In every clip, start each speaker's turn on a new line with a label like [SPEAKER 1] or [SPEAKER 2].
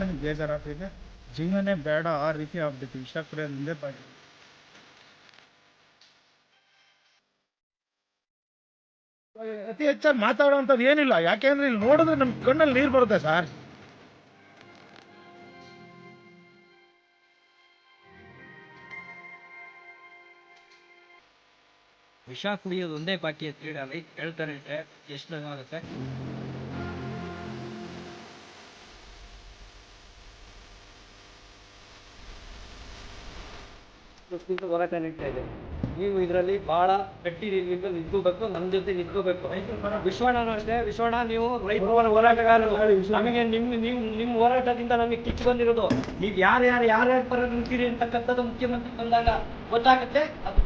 [SPEAKER 1] ನನಗೆ ಬೇಜಾರಾಗ್ತಿದೆ. ಜೀವನನೇ ಬೇಡ ಆ ರೀತಿ ಆಗ್ಬಿಟ್ಟು ವಿಷ ಕುಡಿಯೋದು ಮುಂದೆ ಬಾಗಿ. ಅತಿ ಹೆಚ್ಚಾಗಿ ಮಾತಾಡೋವಂಥದ್ದು ಏನಿಲ್ಲ, ಯಾಕೆಂದ್ರೆ ಇಲ್ಲಿ ನೋಡಿದ್ರೆ ನಮ್ಮ ಕಣ್ಣಲ್ಲಿ ನೀರು ಬರುತ್ತೆ ಸರ್.
[SPEAKER 2] ವಿಷ ಕುಡಿಯೋದು ಒಂದೇ ಬಾಕಿ ಅಂತ ಹೇಳಿ ಹೇಳ್ತಾರೆ. ಎಷ್ಟು ಆಗುತ್ತೆ ಹೋರಾಟ ನಡೀತಾ ಇದೆ. ನೀವು ಇದರಲ್ಲಿ ಬಹಳ ಗಟ್ಟಿ ನಿಂತ್ಕೋಬೇಕು, ನಮ್ಮ ಜೊತೆ ನಿಂತ್ಕೋಬೇಕು. ವಿಶ್ವಣ್ಣನೂ ಅಷ್ಟೇ. ವಿಶ್ವಣ್ಣ, ನೀವು ರೈತರ ಹೋರಾಟಗಾರರು. ನಮಗೆ ನಿಮ್ಮ ಹೋರಾಟದಿಂದ ನಮಗೆ ಕಿಚ್ಚು ಬಂದಿರೋದು. ನೀವು ಯಾರ್ಯಾರು ಪರ ನಿಂತೀರಿ ಅಂತಕ್ಕಂಥದ್ದು ಮುಖ್ಯಮಂತ್ರಿ ಬಂದಾಗ ಗೊತ್ತಾಗುತ್ತೆ. ಅದು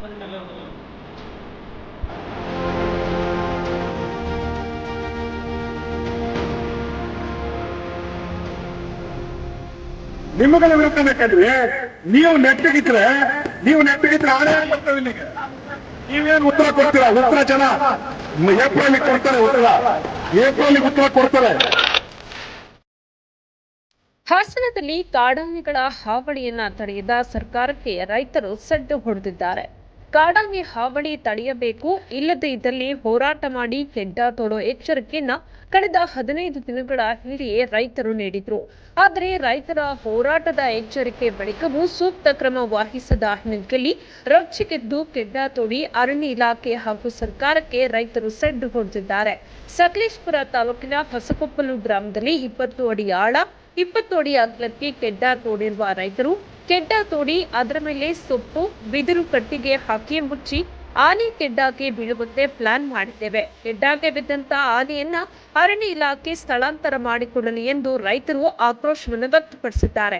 [SPEAKER 3] ನಿಮ್ಮಗಳ ವಿರುದ್ಧ ಬೇಕಂದ್ರೆ ನೀವು ನೆಟ್ಟಿಗಿದ್ರೆ ಆಡೇ ಬರ್ತವೆ ಇಲ್ಲಿಗೆ. ನೀವೇನು ಉತ್ತರ ಕೊಡ್ತೀರಾ? ಉತ್ತರ ಜನ ಏಪ್ರಿಲ್ ಕೊಡ್ತಾರೆ. ಉತ್ತರ ಕೊಡ್ತಾರೆ.
[SPEAKER 4] ಹಾಸನದಲ್ಲಿ ಕಾಡಾನೆಗಳ ಹಾವಳಿಯನ್ನ ತಡೆಯದ ಸರ್ಕಾರಕ್ಕೆ ರೈತರು ಸಡ್ಡು ಹೊಡೆದಿದ್ದಾರೆ. ಕಾಡಾನೆ ಹಾವಳಿ ತಡೆಯಬೇಕು, ಇಲ್ಲದೇ ಇದ್ದಲ್ಲಿ ಹೋರಾಟ ಮಾಡಿ ಕೆಡ್ಡ ತೋಡೋ ಎಚ್ಚರಿಕೆಯನ್ನ ಕಳೆದ 15 ದಿನಗಳ ಹಿಂದೆಯೇ ರೈತರು ನೀಡಿದ್ರು. ಆದರೆ ರೈತರ ಹೋರಾಟದ ಎಚ್ಚರಿಕೆ ಬಳಿಕವೂ ಸೂಕ್ತ ಕ್ರಮ ವಹಿಸದ ಹಿನ್ನೆಲೆಯಲ್ಲಿ ರೊಚ್ಚಿಗೆದ್ದು ಕೆಡ್ಡ ತೋಡಿ ಅರಣ್ಯ ಇಲಾಖೆ ಹಾಗೂ ಸರ್ಕಾರಕ್ಕೆ ರೈತರು ಸಡ್ಡು ಹೊಡೆದಿದ್ದಾರೆ. ಸಕಲೇಶಪುರ ತಾಲೂಕಿನ ಹೊಸಕೊಪ್ಪಲು ಗ್ರಾಮದಲ್ಲಿ 20 ಅಡಿ ಆಳ 20 ಅಡಿ ಅಗಲಕ್ಕೆ ಕೆಡ್ಡ ತೋಡಿರುವ ರೈತರು ಕೆಡ್ಡ ತೋಡಿ ಅದರ ಮೇಲೆ ಸೊಪ್ಪು ಬಿದಿರು ಕಟ್ಟಿಗೆ ಹಾಕಿ ಮುಚ್ಚಿ ಆನೆ ಕೆಡ್ಡಾಗೆ ಬೀಳುವಂತೆ ಪ್ಲಾನ್ ಮಾಡಿದ್ದೇವೆ. ಕೆಡ್ಡಾಗೆ ಬಿದ್ದಂತ ಆನೆಯನ್ನ ಅರಣ್ಯ ಇಲಾಖೆ ಸ್ಥಳಾಂತರ ಮಾಡಿಕೊಡಲಿ ಎಂದು ರೈತರು ಆಕ್ರೋಶವನ್ನು ವ್ಯಕ್ತಪಡಿಸಿದ್ದಾರೆ.